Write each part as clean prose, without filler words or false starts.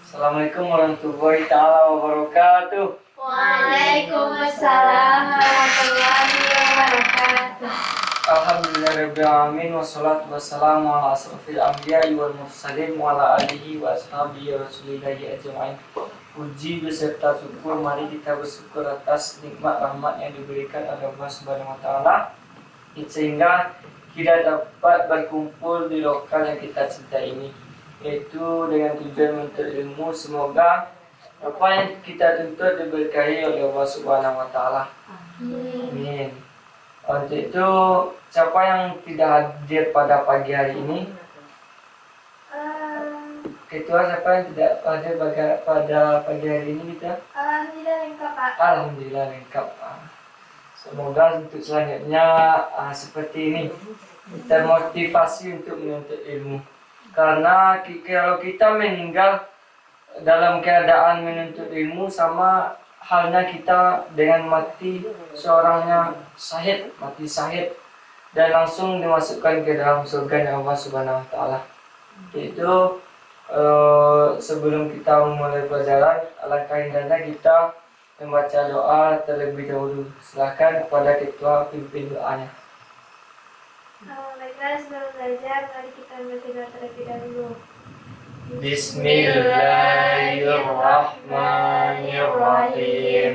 Assalamualaikum warahmatullahi taala wabarakatuh. Waalaikumsalam warahmatullahi wabarakatuh. Alhamdulillahirabbil alamin wassalatu wassalamu ala asrofil anbiya'i wal mursalin wa ala alihi wa ashabihi rasulillahi ajma'in. Puji beserta syukur, mari kita bersyukur atas nikmat rahmat yang diberikan oleh Allah Subhanahu wa taala sehingga kita dapat berkumpul di lokal yang kita cintai ini, yaitu dengan tujuan menuntut ilmu. Semoga apa yang kita tuntut diberkahi oleh Allah Subhanahu wa taala. Amin. Untuk itu, siapa yang tidak hadir pada pagi hari ini? Ketua, siapa yang tidak hadir pada pagi hari ini kita? Alhamdulillah lengkap, Pak. Alhamdulillah lengkap. Semoga untuk selanjutnya seperti ini, termotivasi untuk menuntut ilmu. Karena kalau kita meninggal dalam keadaan menuntut ilmu, sama halnya kita dengan mati seorangnya mati syahid dan langsung dimasukkan ke dalam surga Allah Subhanahu wa taala. Itu sebelum kita memulai pelajaran, alangkah indahnya kita membaca doa terlebih dahulu. Silakan kepada ketua pimpin doanya. Baiklah, sebelum belajar, mari kita membaca doa terlebih dahulu. Bismillahirrahmanirrahim.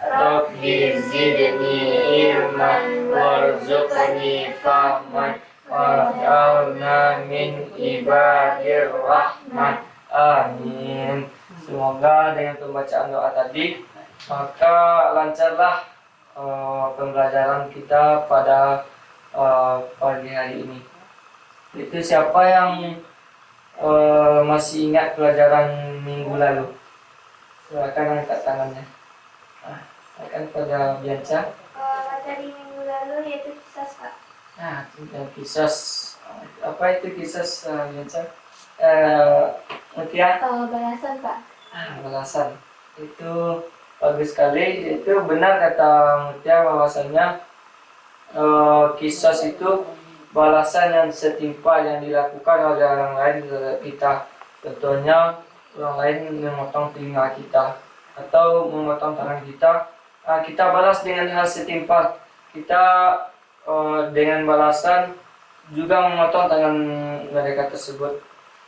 Rabbi zidni ilman warzuqni fahman waj'alna min ibadir rahman. Amin. Semoga dengan pembacaan doa tadi maka lancarlah pembelajaran kita pada pagi hari ini. Itu siapa yang masih ingat pelajaran minggu lalu? Silakan angkat tangannya. Akan pada Bianca. Materi minggu lalu yaitu kisah, Pak. Tentang kisah. Apa itu kisah, Bianca? Mutia? Balasan, Pak. Balasan. Itu bagus sekali. Itu benar kata Mutia bahwasanya kisah itu balasan yang setimpal yang dilakukan oleh orang lain terhadap kita. Contohnya orang lain memotong telinga kita atau memotong tangan kita, kita balas dengan hal setimpal. Kita dengan balasan juga memotong tangan mereka tersebut.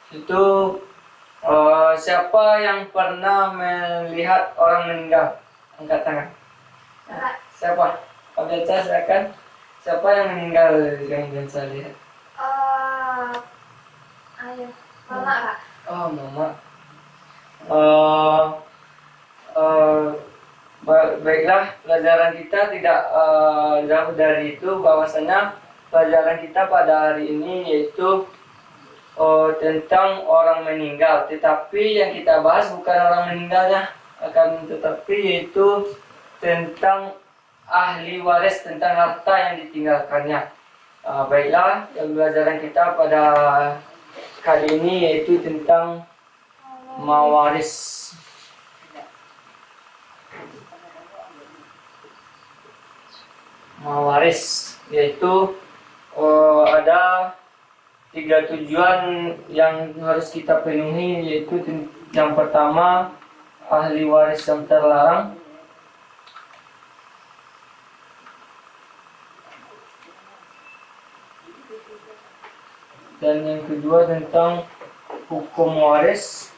Itu siapa yang pernah melihat orang meninggal? Angkat tangan. Siapa? Pak Beca, silakan. Siapa yang meninggal yang bisa lihat? Ayah, Mama, Pak. Oh, Mama. Baiklah, pelajaran kita tidak jauh dari itu, bahwasanya pelajaran kita pada hari ini yaitu tentang orang meninggal. Tetapi yang kita bahas bukan orang meninggalnya, akan tetapi yaitu tentang ahli waris, tentang harta yang ditinggalkannya. Baiklah, pelajaran kita pada kali ini yaitu tentang mawaris. Mawaris yaitu ada 3 tujuan yang harus kita penuhi, yaitu yang pertama ahli waris yang terlarang. Dan yang kedua tentang hukum waris.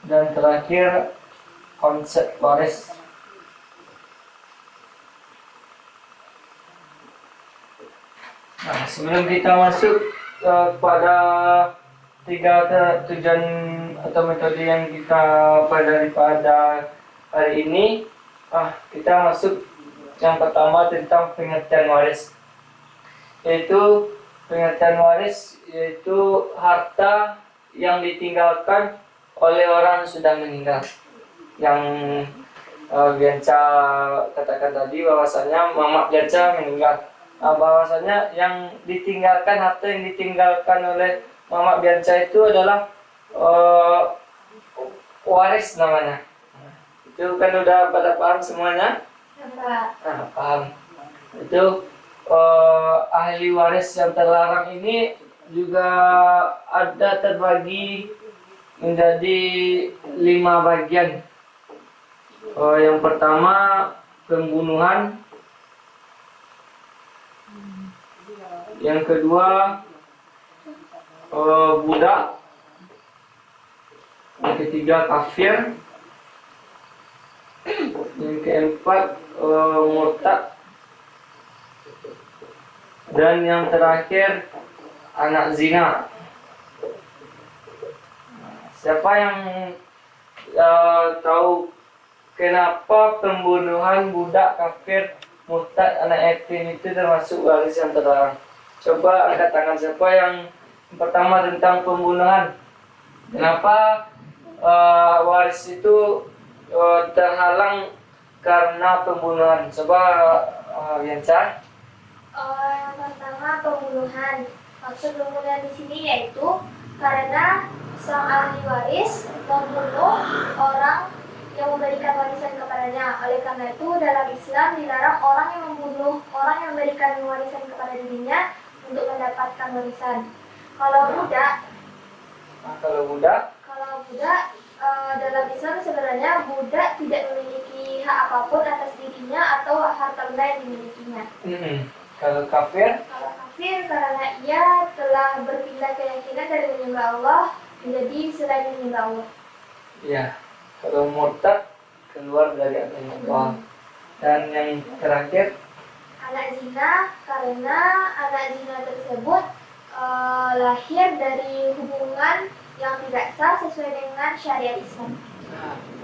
Dan terakhir konsep waris. Sebelum kita masuk pada 3 tujuan atau metode yang kita pelajari pada hari ini, kita masuk yang pertama tentang pengertian waris. Yaitu pengertian waris yaitu harta yang ditinggalkan oleh orang yang sudah meninggal. Yang Bianca katakan tadi bahwasanya Mama Bianca meninggal. Bahwasanya yang ditinggalkan, harta yang ditinggalkan oleh Mama Bianca itu adalah waris namanya. Itu kan udah pada paham semuanya? Paham. Itu ahli waris yang terlarang ini juga ada terbagi menjadi 5 bagian. Yang pertama pembunuhan, yang kedua budak, yang ketiga kafir, yang keempat murtad, dan yang terakhir anak zina. Siapa yang tahu kenapa pembunuhan budak, kafir, murtad, anak yatim itu termasuk waris yang terlarang? Coba angkat tangan siapa yang pertama tentang pembunuhan. Kenapa waris itu terhalang karena pembunuhan? Coba Yansa. Yang pertama pembunuhan. Maksud pembunuhan di sini yaitu karena sang ahli waris membunuh orang yang memberikan warisan kepadanya. Oleh karena itu dalam Islam dilarang orang yang membunuh orang yang memberikan warisan kepada dirinya untuk mendapatkan warisan. Kalau budak dalam Islam sebenarnya budak tidak memiliki hak apapun atas dirinya atau harta benda yang dimilikinya. Kalau kafir Karena ia telah berpindah keyakinan dari menyembah Allah menjadi selain menyembah Allah. ya. Kalau murtad keluar dari agama Allah. Dan yang terakhir Anak zina, karena anak zina tersebut lahir dari hubungan yang tidak sah sesuai dengan syariat Islam.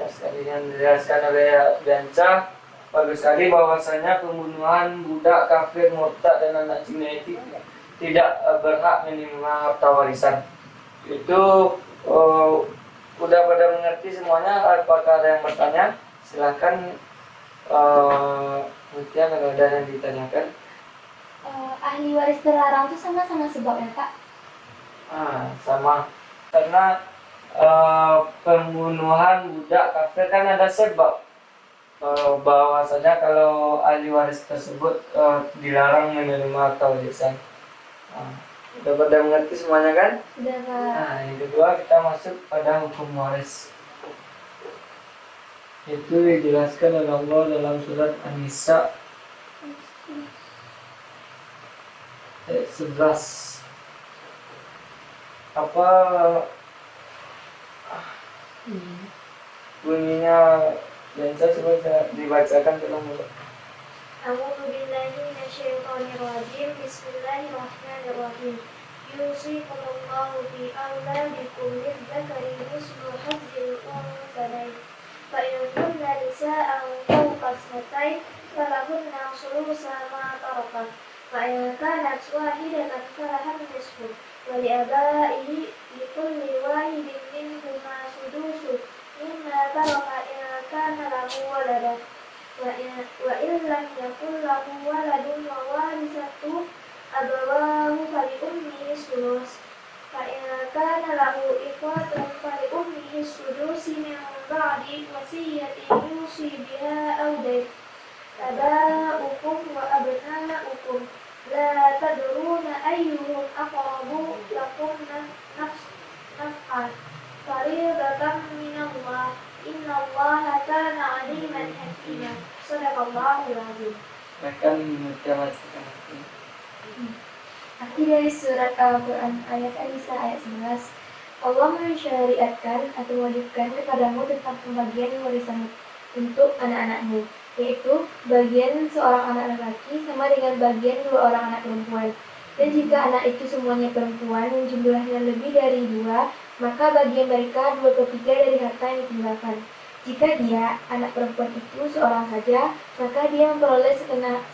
sekali yang dijelaskan oleh Bianca, bagus sekali bahwasanya pembunuhan budak, kafir, murtad, dan anak zina itu tidak berhak menerima harta warisan. Itu udah pada mengerti semuanya? Apakah ada yang bertanya? Silahkan Mutia, kalau ada yang ditanyakan. Ahli waris terlarang itu sama-sama sebabnya, Kak? Sama. Karena pembunuhan budak, kafir kan ada sebab. Bahwasanya kalau ahli waris tersebut dilarang menerima harta warisan. Udah pada mengerti semuanya kan? Sudah, Kak. Yang kedua kita masuk pada hukum waris. Itu dijelaskan oleh Allah dalam surat An-Nisa ayat 11. Apa bunyinya? Dan saya coba dibacakan tolong. A'udzu billahi minasyaitonir rajim. Bismillahirrahmanirrahim. Yusikumullahu fi auladikum lidzakari mislu hadzil unthayayn. Fa in kunna nisa'an fawqa ithnatayn falahunna thuluthu ma taraka. Fa in kanat wahidatan falaha nisfu. Wa li abaihi likulli wahidin minhuma sudusu mimma taraka in kana lahu waladan. Wa illam yakul lahu waladun wa warisatu abawahu fali ummihi sulus. Fa in kana lahu ikhwatun fali ummihi sudusi min ba'di wasiyatin yusi biha aw dayn. Aba'ukum wa abna'ukum la tadruna ayyuhum aqrabu lakum naf'an. Fariidatan minallah. Inna Allah kana aliman hakima. Sadaqallahul azim. Akan menjelaskan. Arti dari surat Al-Quran ayat An-Nisa ayat 11. Allah mensyariatkan atau mewajibkan kepadamu tentang pembagian warisan untuk anak-anakmu, yaitu bagian seorang anak laki sama dengan bagian 2 orang anak perempuan. Dan jika anak itu semuanya perempuan yang jumlahnya lebih dari 2, maka bagian mereka 2/3 dari harta yang ditinggalkan. Jika dia, anak perempuan itu seorang saja, maka dia memperoleh setengah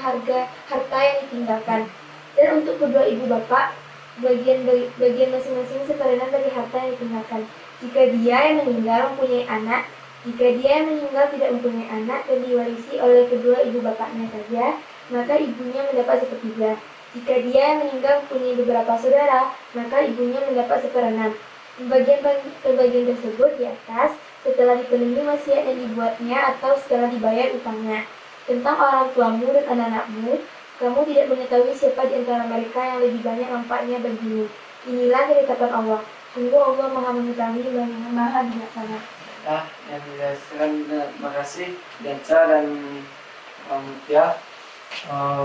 harta yang ditinggalkan. Dan untuk kedua ibu bapak, bagian masing-masing seperenan dari harta yang ditinggalkan. Jika dia yang meninggal mempunyai anak, jika dia yang meninggal tidak mempunyai anak dan diwarisi oleh kedua ibu bapaknya saja, maka ibunya mendapat 1/3. Jika dia yang meninggal mempunyai beberapa saudara, maka ibunya mendapat 1/6. Pembagian tersebut di atas setelah dipenuhi wasiat yang dibuatnya atau setelah dibayar utangnya. Tentang orang tuamu dan anak-anakmu, Kamu tidak mengetahui siapa di antara mereka yang lebih banyak manfaatnya bagimu. Inilah ketetapan Allah. Sungguh Allah Maha mengetahui dan Maha bijaksana. Nah, yang dijelaskan, terima kasih Danca dan Mutia.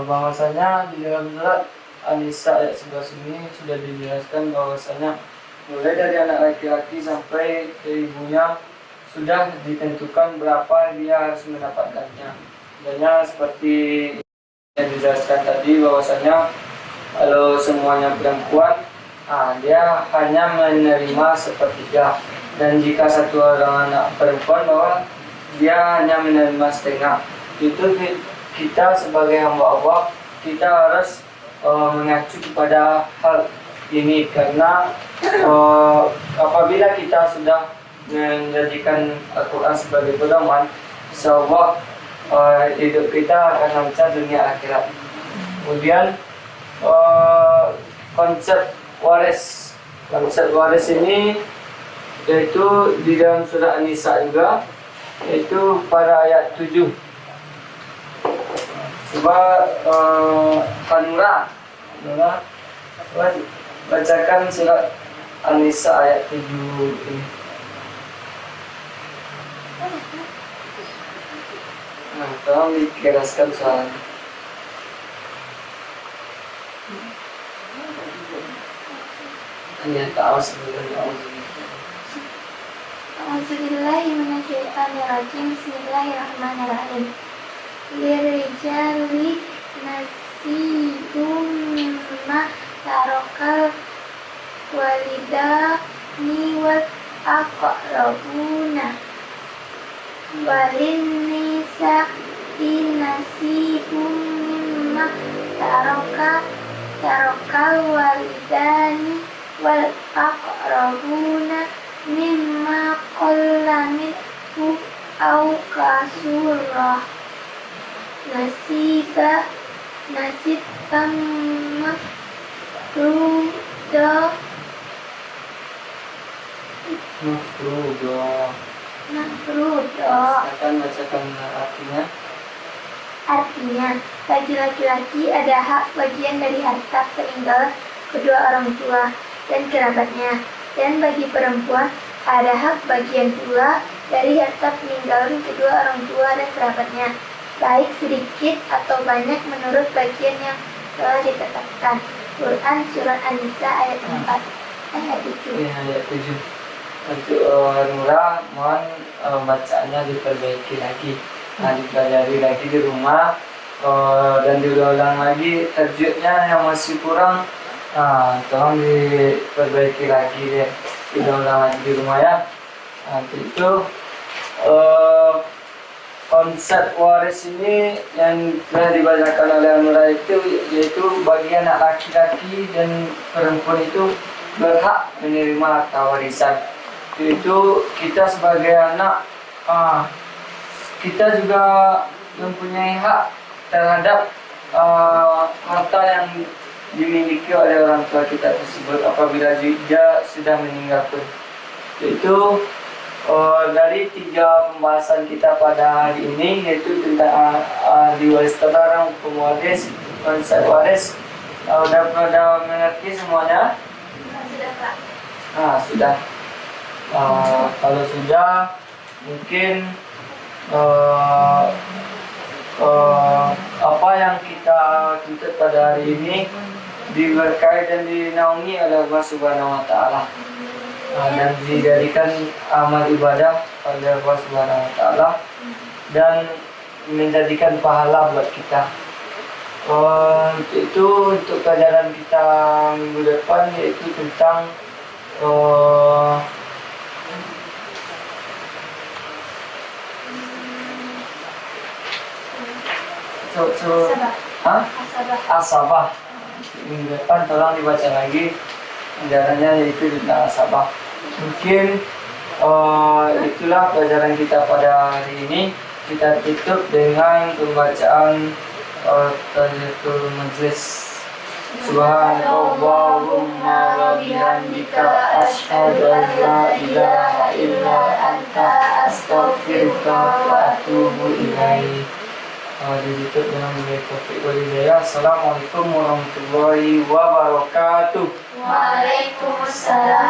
Bahwasanya di dalam surat An-Nisa ayat 11 ini sudah dijelaskan bahwasanya mulai dari anak laki-laki sampai ke ibunya sudah ditentukan berapa dia harus mendapatkannya. Contohnya seperti yang dijelaskan tadi bahwasanya kalau semuanya perempuan, dia hanya menerima sepertiga, dan jika satu orang anak perempuan bahwa dia hanya menerima setengah. Itu kita sebagai hamba Allah, kita harus mengacu kepada hal ini, karena apabila kita sudah menjadikan Al-Quran sebagai pedoman, insyaallah hidup kita akan lancar dunia akhirat. Kemudian konsep waris ini yaitu di dalam surah An-Nisa juga, yaitu pada ayat 7. Coba Hanura bacakan surat An-Nisa ayat 7 ini. Nah, tolong dijelaskan soalnya. Hanya tahu sebenarnya. A'udzubillahiminasyaitonirrajim. Bismillahirrahmanirrahim. Lirijali nasibum mimma tarokal walidani wal aqrabuna walin nisa'i nasibum mimma tarokal walidani wal aqrabuna mimma qalla minhu au kasurah nasibam mafruda. Bacakan artinya. Artinya, bagi laki-laki ada hak bagian dari harta peninggalan kedua orang tua dan kerabatnya, dan bagi perempuan ada hak bagian pula dari harta peninggalan kedua orang tua dan kerabatnya, baik sedikit atau banyak menurut bagian yang telah ditetapkan. Quran Surat An-Nisa ayat 4 ayat 7. Ya, ayat 7. Untuk Nura, mohon bacaannya diperbaiki lagi, dipelajari lagi di rumah, dan diulang lagi tajwidnya yang masih kurang. Tolong diperbaiki lagi deh, diulang lagi di rumah ya. Nanti itu konsep waris ini yang telah dibacakan oleh Nura itu, yaitu bagi anak laki-laki dan perempuan itu berhak menerima harta warisan. Itu kita sebagai anak, kita juga mempunyai hak terhadap harta yang dimiliki oleh orang tua kita tersebut apabila dia sudah meninggal pun. Itu dari 3 pembahasan kita pada hari ini, yaitu tentang di waris terlarang, hukum waris, konsep waris. Udah pada mengerti semuanya? Sudah, Pak. Sudah. Kalau sudah, mungkin apa yang kita tuntut pada hari ini diberkahi dan dinaungi oleh Allah Subhanahu wa Ta'ala, dan dijadikan amal ibadah oleh Allah Subhanahu wa Ta'ala dan menjadikan pahala buat kita. Itu untuk pelajaran kita minggu depan, yaitu tentang asabah. Minggu depan tolong dibaca lagi pelajarannya, yaitu tentang asabah. Mungkin itulah pelajaran kita pada hari ini. Kita tutup dengan pembacaan tahiyatul majlis. Subhanallahumma wa bihamdika asyhadu an la ilaha illa anta astaghfiruka wa atubu ilaik. ditutup dengan billahi taufiq wal hidayah. Assalamualaikum warahmatullahi wabarakatuh. Waalaikumsalam